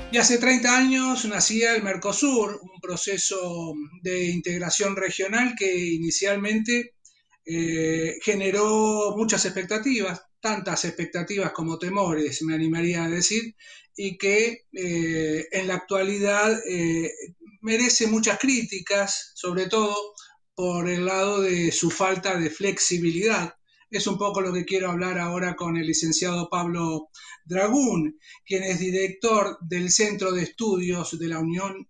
Y hace 30 años nacía el Mercosur, un proceso de integración regional que inicialmente generó muchas expectativas, tantas expectativas como temores, me animaría a decir, y que en la actualidad merece muchas críticas, sobre todo por el lado de su falta de flexibilidad. Es un poco lo que quiero hablar ahora con el licenciado Pablo Dragún, quien es director del Centro de Estudios de la Unión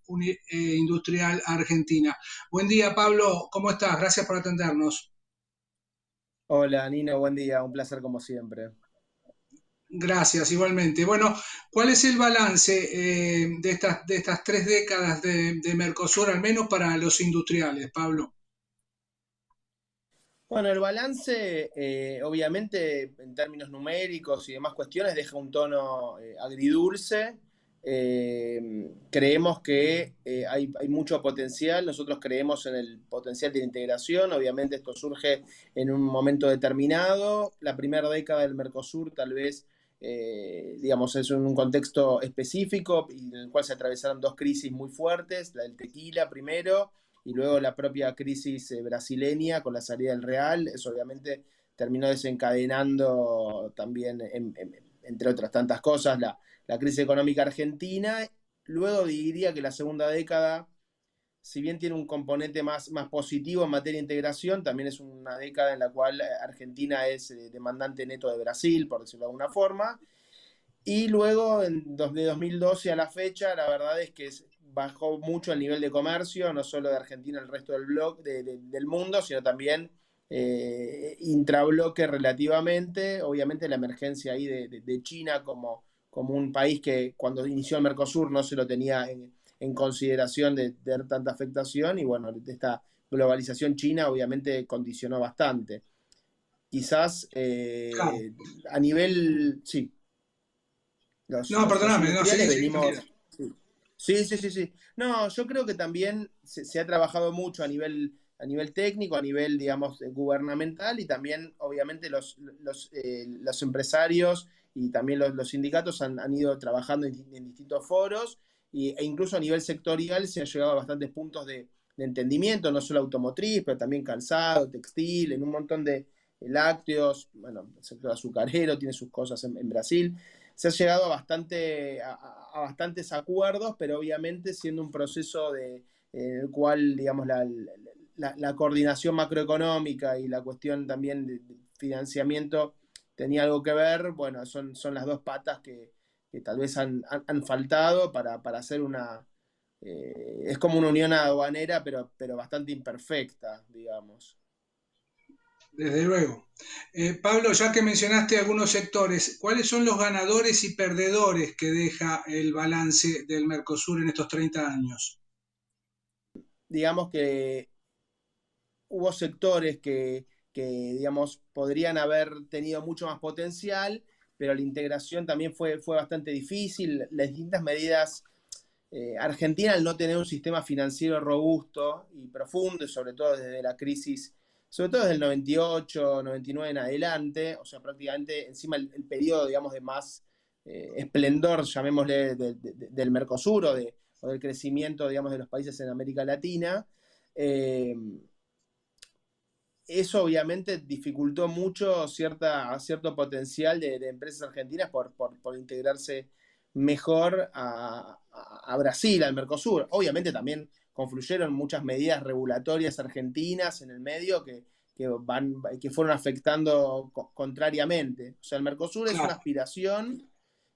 Industrial Argentina. Buen día, Pablo, ¿cómo estás? Gracias por atendernos. Hola Nino, buen día, un placer como siempre. Gracias, igualmente. Bueno, ¿cuál es el balance de estas 3 décadas de Mercosur, al menos para los industriales, Pablo? Bueno, el balance, obviamente, en términos numéricos y demás cuestiones, deja un tono agridulce. Creemos que hay mucho potencial. Nosotros creemos en el potencial de la integración. Obviamente, esto surge en un momento determinado. La primera década del Mercosur, tal vez, digamos, es un contexto específico y en el cual se atravesaron dos crisis muy fuertes: la del tequila primero y luego la propia crisis brasileña con la salida del real. Eso obviamente terminó desencadenando también, entre otras tantas cosas, la crisis económica argentina. Luego diría que la segunda década, si bien tiene un componente más positivo en materia de integración, también es una década en la cual Argentina es demandante neto de Brasil, por decirlo de alguna forma. Y luego, de 2012 a la fecha, la verdad es que bajó mucho el nivel de comercio, no solo de Argentina, el resto del del mundo, sino también intrabloque relativamente. Obviamente la emergencia ahí de China como un país que cuando inició el Mercosur no se lo tenía en consideración de tanta afectación, y bueno, esta globalización china obviamente condicionó bastante. Quizás Claro. a nivel, sí, No, los perdóname, no, industriales seguí, seguí, venimos. tranquilo. Sí, sí, sí, sí. No, yo creo que también se ha trabajado mucho a nivel técnico, a nivel, digamos, gubernamental, y también, obviamente, los empresarios y también los sindicatos han ido trabajando en distintos foros, e incluso a nivel sectorial se ha llegado a bastantes puntos de entendimiento, no solo automotriz, pero también calzado, textil, en un montón de lácteos. Bueno, el sector azucarero tiene sus cosas en Brasil. Se ha llegado a bastantes acuerdos, pero obviamente siendo un proceso en el cual, digamos, la coordinación macroeconómica y la cuestión también de financiamiento tenía algo que ver. Bueno, son las dos patas que tal vez han faltado para hacer una. Es como una unión aduanera, pero bastante imperfecta, digamos. Desde luego. Pablo, ya que mencionaste algunos sectores, ¿cuáles son los ganadores y perdedores que deja el balance del Mercosur en estos 30 años? Digamos que hubo sectores digamos, podrían haber tenido mucho más potencial, pero la integración también fue bastante difícil. Las distintas medidas, Argentina, al no tener un sistema financiero robusto y profundo, y sobre todo desde la crisis, sobre todo desde el 98, 99 en adelante, o sea, prácticamente encima el periodo, digamos, de más esplendor, llamémosle, del Mercosur o del crecimiento, digamos, de los países en América Latina. eh, Eso obviamente dificultó mucho cierto potencial de empresas argentinas por integrarse mejor a Brasil, al Mercosur. Obviamente también confluyeron muchas medidas regulatorias argentinas en el medio que fueron afectando contrariamente. O sea, el Mercosur es una Claro. aspiración.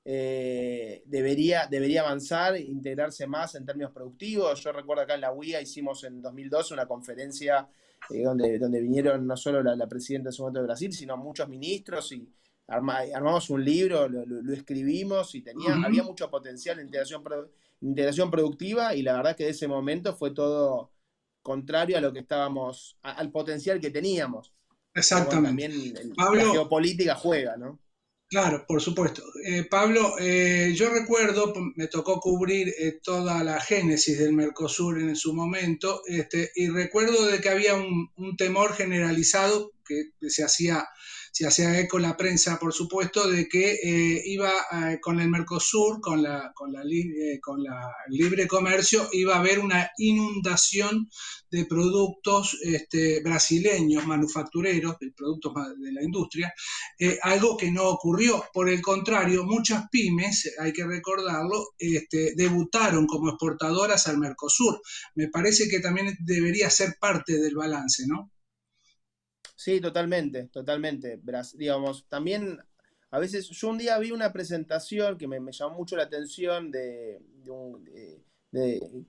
Debería avanzar, integrarse más en términos productivos. Yo recuerdo acá en la UIA hicimos en 2012 una conferencia donde vinieron no solo la presidenta de su momento de Brasil, sino muchos ministros, y armamos un libro, lo escribimos, y había Ujú. mucho potencial de integración productiva, y la verdad que de ese momento fue todo contrario a lo que al potencial que teníamos. Pero bueno, Exactamente. también la Pablo, geopolítica juega, ¿no? claro, por supuesto. Pablo, yo recuerdo, me tocó cubrir toda la génesis del Mercosur en su momento, y recuerdo de que había un temor generalizado que se hacía se hacía eco la prensa, por supuesto, de que iba con el Mercosur, con la libre comercio, iba a haber una inundación de productos brasileños, manufactureros, de productos de la industria, algo que no ocurrió. Por el contrario, muchas pymes, hay que recordarlo, debutaron como exportadoras al Mercosur. Me parece que también debería ser parte del balance, ¿no? Sí, totalmente, totalmente. Digamos, también a veces yo un día vi una presentación que me llamó mucho la atención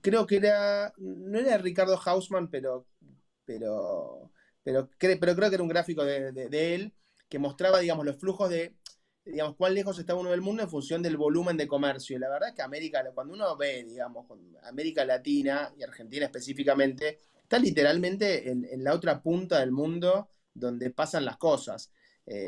creo que era, no era Ricardo Hausmann, pero, pero creo que era un gráfico de él que mostraba, digamos, los flujos digamos, cuán lejos está uno del mundo en función del volumen de comercio. Y la verdad es que cuando uno ve, digamos, América Latina y Argentina específicamente, está literalmente en la otra punta del mundo donde pasan las cosas.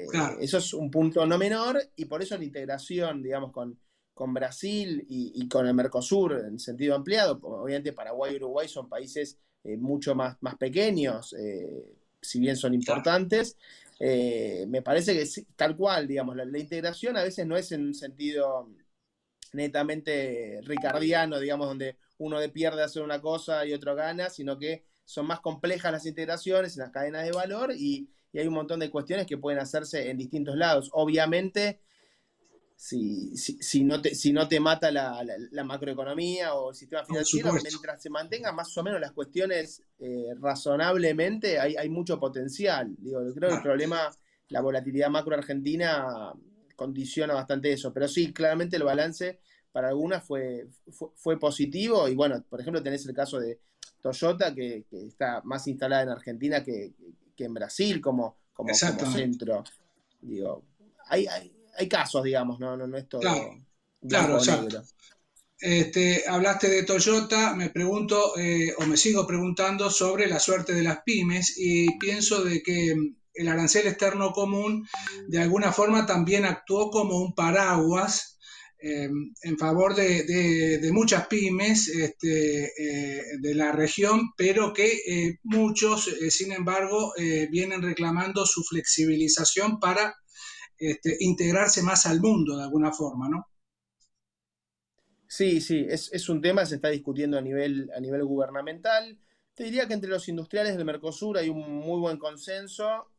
Claro, Eso es un punto no menor y por eso la integración, digamos, con Brasil y con el Mercosur en sentido ampliado, obviamente Paraguay y Uruguay son países mucho más pequeños, si bien son claro, importantes. Me parece que tal cual, digamos, la integración a veces no es en un sentido netamente ricardiano, digamos, donde uno pierde hacer una cosa y otro gana, sino que son más complejas las integraciones en las cadenas de valor y hay un montón de cuestiones que pueden hacerse en distintos lados. Obviamente, si no te mata la macroeconomía o el sistema por financiero, supuesto. mientras se mantengan más o menos las cuestiones razonablemente, hay mucho potencial. Digo, creo que el Claro. problema, la volatilidad macro argentina condiciona bastante eso, pero sí, claramente el balance para algunas fue positivo y bueno, por ejemplo, tenés el caso de Toyota que está más instalada en Argentina que en Brasil como Exactamente. centro. Digo, hay casos, digamos, no es Claro, todo claro, blanco o exacto. negro. Hablaste de Toyota, me pregunto o me sigo preguntando sobre la suerte de las pymes y pienso de que el arancel externo común de alguna forma también actuó como un paraguas en favor de muchas pymes de la región, pero que muchos, sin embargo, vienen reclamando su flexibilización para integrarse más al mundo de alguna forma, ¿no? Sí, sí, es un tema que se está discutiendo a nivel gubernamental. Te diría que entre los industriales del Mercosur hay un muy buen consenso,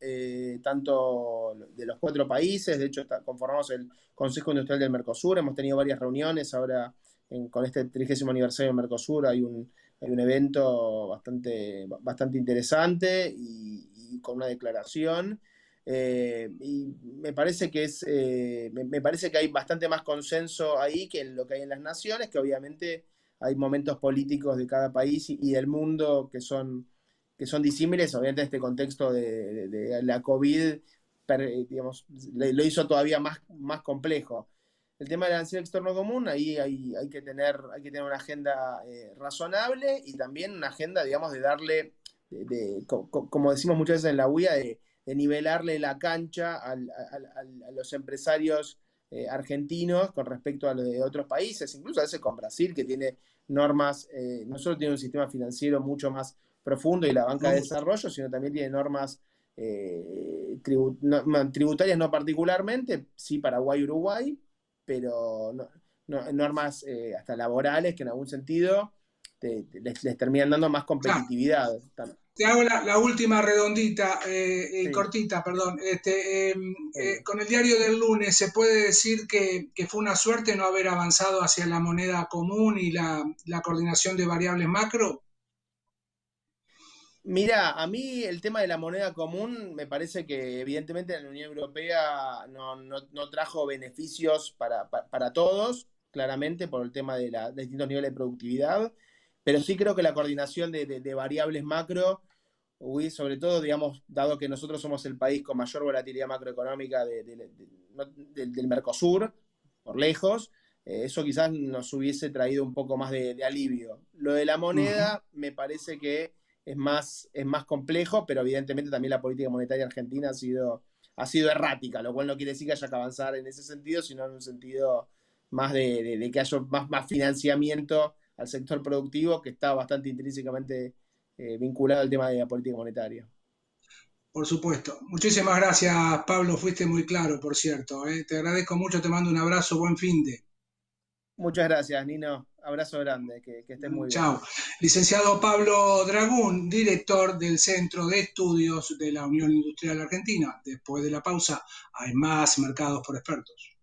tanto de los cuatro países, de hecho conformamos el Consejo Industrial del Mercosur, hemos tenido varias reuniones ahora con este 30º aniversario del Mercosur, hay un evento bastante interesante y con una declaración. Y me parece me parece que hay bastante más consenso ahí que en lo que hay en las naciones, que obviamente hay momentos políticos de cada país y del mundo que son disímiles. Obviamente este contexto de la COVID, digamos, lo hizo todavía más complejo. El tema del arancel externo común, ahí hay que tener una agenda razonable y también una agenda, digamos, de darle, como decimos muchas veces en la UIA, de nivelarle la cancha a los empresarios argentinos con respecto a los de otros países, incluso a veces con Brasil, que tiene normas, no solo tiene un sistema financiero mucho más profundo y la banca de desarrollo, sino también tiene normas tributarias no particularmente, sí Paraguay y Uruguay, pero normas hasta laborales que en algún sentido les terminan dando más Claro. competitividad. Te hago la última redondita, Sí, cortita, perdón. obvio. Con el diario del lunes, ¿se puede decir que fue una suerte no haber avanzado hacia la moneda común y la coordinación de variables macro? Mira, a mí el tema de la moneda común me parece que evidentemente en la Unión Europea no trajo beneficios para todos, claramente por el tema de distintos niveles de productividad, pero sí creo que la coordinación de variables macro, sobre todo, digamos, dado que nosotros somos el país con mayor volatilidad macroeconómica del Mercosur, por lejos, eso quizás nos hubiese traído un poco más de alivio. Lo de la Uh -huh. moneda me parece que es más complejo, pero evidentemente también la política monetaria argentina ha sido errática, lo cual no quiere decir que haya que avanzar en ese sentido, sino en un sentido más de que haya más financiamiento al sector productivo que está bastante intrínsecamente vinculado al tema de la política monetaria. Por supuesto. Muchísimas gracias, Pablo. Fuiste muy claro, por cierto. Te agradezco mucho, te mando un abrazo, buen fin de. Muchas gracias, Nino. Abrazo grande, que estés muy bien. Chao. Licenciado Pablo Dragún, director del Centro de Estudios de la Unión Industrial Argentina. Después de la pausa, hay más mercados por expertos.